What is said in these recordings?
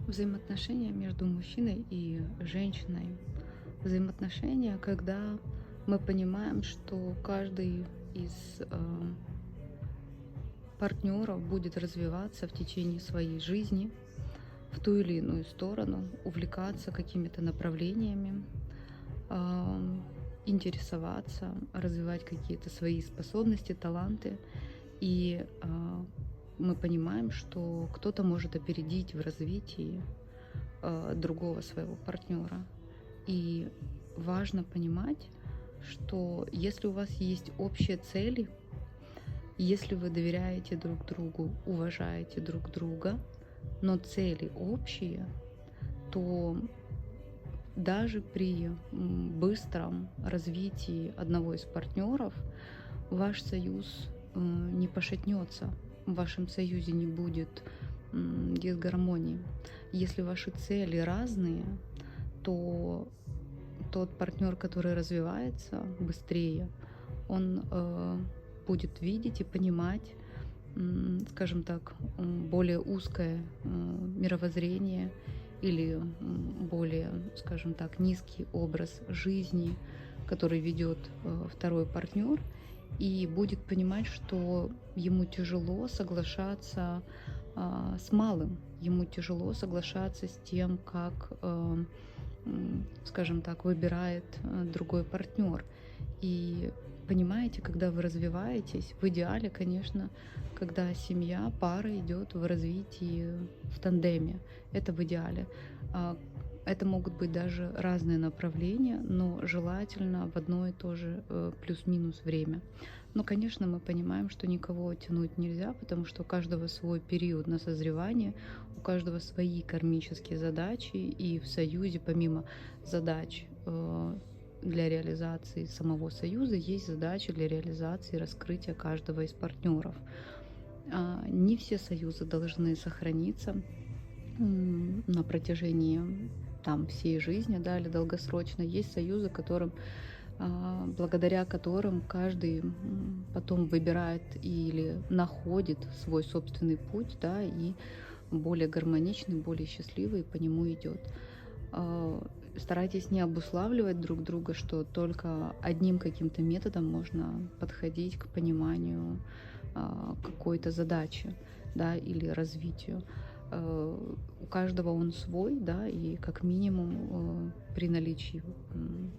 Взаимоотношения между мужчиной и женщиной. Взаимоотношения, когда мы понимаем, что каждый из партнеров будет развиваться в течение своей жизни в ту или иную сторону, увлекаться какими-то направлениями, ам, интересоваться, развивать какие-то свои способности, таланты. И мы понимаем, что кто-то может опередить в развитии другого своего партнера. И важно понимать, что если у вас есть общие цели, если вы доверяете друг другу, уважаете друг друга, но цели общие, то даже при быстром развитии одного из партнеров ваш союз не пошатнется, в вашем союзе не будет дисгармонии. Если ваши цели разные, то тот партнер, который развивается быстрее, он будет видеть и понимать, скажем так, более узкое мировоззрение или более, скажем так, низкий образ жизни, который ведет второй партнер, и будет понимать, что ему тяжело соглашаться с малым, ему тяжело соглашаться с тем, как, скажем так, выбирает другой партнер. И понимаете, когда вы развиваетесь, в идеале, конечно, когда семья, пара идет в развитии в тандеме, это в идеале. А, Это могут быть даже разные направления, но желательно в одно и то же плюс-минус время. Но, конечно, мы понимаем, что никого тянуть нельзя, потому что у каждого свой период на созревание, у каждого свои кармические задачи, и в союзе, помимо задач для реализации самого союза, есть задачи для реализации раскрытия каждого из партнеров. Не все союзы должны сохраниться на протяжении всей жизни, да, или долгосрочно. Есть союзы, благодаря которым каждый потом выбирает или находит свой собственный путь, да, и более гармоничный, более счастливый по нему идет. Старайтесь не обуславливать друг друга, что только одним каким-то методом можно подходить к пониманию какой-то задачи, да, или развитию. У каждого он свой, да, и как минимум при наличии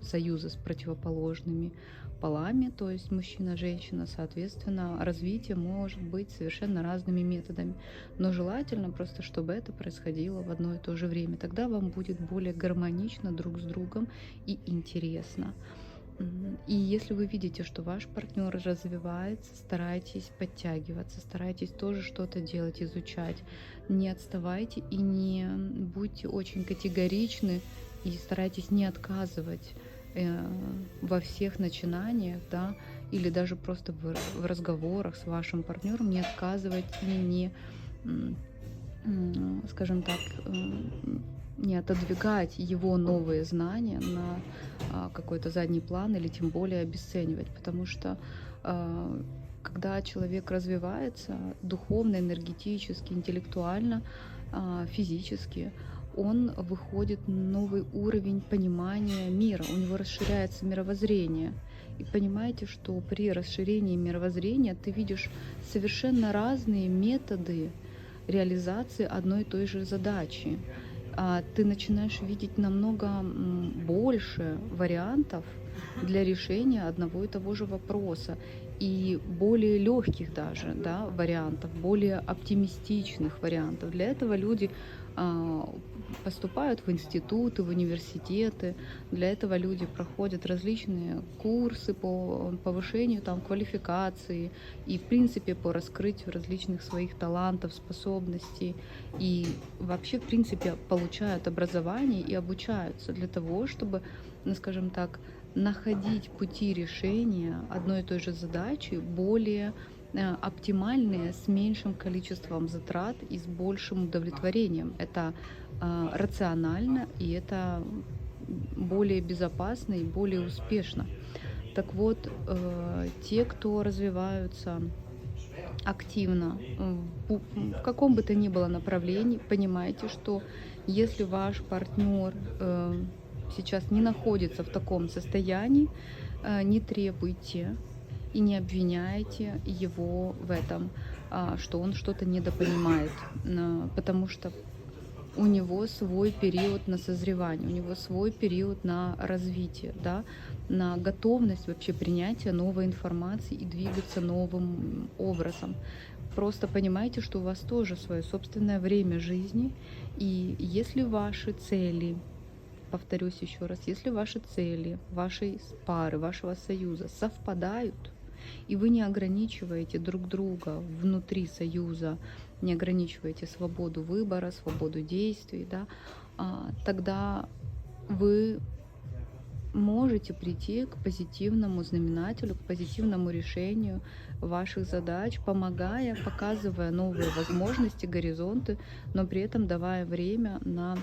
союза с противоположными полами, то есть мужчина-женщина, соответственно, развитие может быть совершенно разными методами. Но желательно просто, чтобы это происходило в одно и то же время. Тогда вам будет более гармонично друг с другом и интересно. И если вы видите, что ваш партнер развивается, старайтесь подтягиваться, старайтесь тоже что-то делать, изучать. Не отставайте и не будьте очень категоричны, и старайтесь не отказывать во всех начинаниях, да, или даже просто в разговорах с вашим партнером не отказывать и не, скажем так, не отодвигать его новые знания на какой-то задний план или тем более обесценивать, потому что когда человек развивается духовно, энергетически, интеллектуально, физически, он выходит на новый уровень понимания мира, у него расширяется мировоззрение. И понимаете, что при расширении мировоззрения ты видишь совершенно разные методы реализации одной и той же задачи. Ты начинаешь видеть намного больше вариантов для решения одного и того же вопроса, и более легких даже, да, вариантов, более оптимистичных вариантов. Для этого люди поступают в институты, в университеты. Для этого люди проходят различные курсы по повышению квалификации и, в принципе, по раскрытию различных своих талантов, способностей. И вообще, в принципе, получают образование и обучаются для того, чтобы, скажем так, находить пути решения одной и той же задачи более оптимальные, с меньшим количеством затрат и с большим удовлетворением. Это рационально, и это более безопасно и более успешно. Так вот, те, кто развиваются активно в каком бы то ни было направлении. Понимаете, что если ваш партнер сейчас не находится в таком состоянии, не требуйте и не обвиняйте его в этом, что он что-то недопонимает, потому что у него свой период на созревание, у него свой период на развитие, да, на готовность вообще принятия новой информации и двигаться новым образом. Просто понимайте, что у вас тоже свое собственное время жизни, и если ваши цели, повторюсь еще раз, если ваши цели вашей пары, вашего союза совпадают, и вы не ограничиваете друг друга внутри союза, не ограничиваете свободу выбора, свободу действий, да, тогда вы можете прийти к позитивному знаменателю, к позитивному решению ваших задач, помогая, показывая новые возможности, горизонты, но при этом давая время на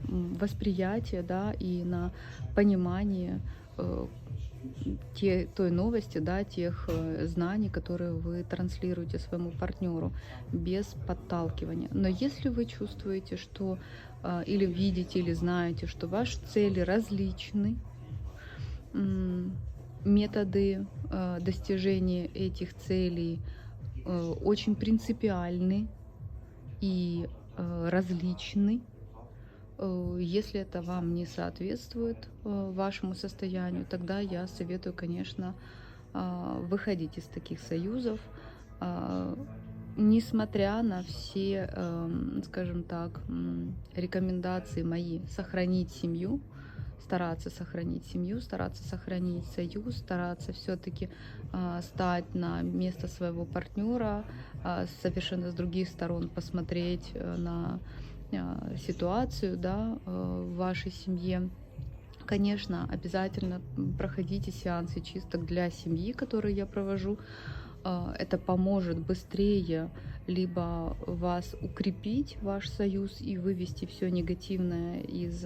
восприятие, да, и на понимание той новости, да, тех знаний, которые вы транслируете своему партнеру без подталкивания. Но если вы чувствуете, что или видите, или знаете, что ваши цели различны, методы достижения этих целей очень принципиальны и различны, если это вам не соответствует вашему состоянию, тогда я советую, конечно, выходить из таких союзов, несмотря на все, скажем так, рекомендации мои сохранить семью, стараться сохранить семью, стараться сохранить союз, стараться все-таки стать на место своего партнера, совершенно с других сторон посмотреть на ситуацию, да, в вашей семье. Конечно, обязательно проходите сеансы чисток для семьи, которые я провожу. Это поможет быстрее либо вас укрепить, ваш союз, и вывести все негативное из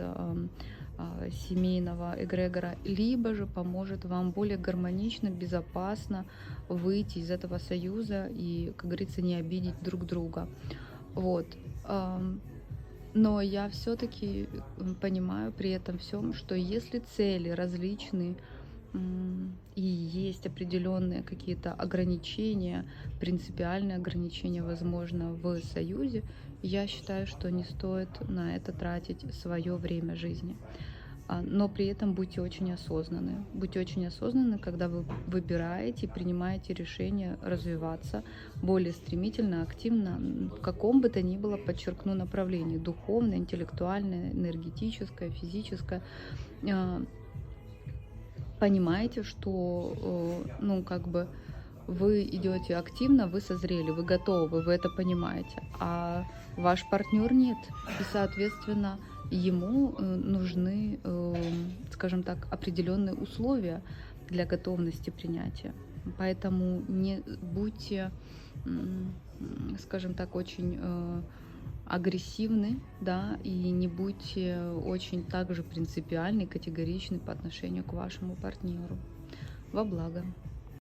семейного эгрегора, либо же поможет вам более гармонично, безопасно выйти из этого союза и, как говорится, не обидеть друг друга. Вот. Но я все-таки понимаю при этом всем, что если цели различны и есть определенные какие-то ограничения, принципиальные ограничения, возможно, в союзе, я считаю, что не стоит на это тратить свое время жизни. Но при этом будьте очень осознанны. Будьте очень осознанны, когда вы выбираете и принимаете решение развиваться более стремительно, активно, в каком бы то ни было, подчеркну, направлении: духовное, интеллектуальное, энергетическое, физическое. Понимаете, что, ну, как бы вы идете активно, вы созрели, вы готовы, вы это понимаете, а ваш партнер нет. И, соответственно, ему нужны, скажем так, определенные условия для готовности принятия. Поэтому не будьте, скажем так, очень агрессивны, да, и не будьте очень также принципиальны, категоричны по отношению к вашему партнеру. Во благо.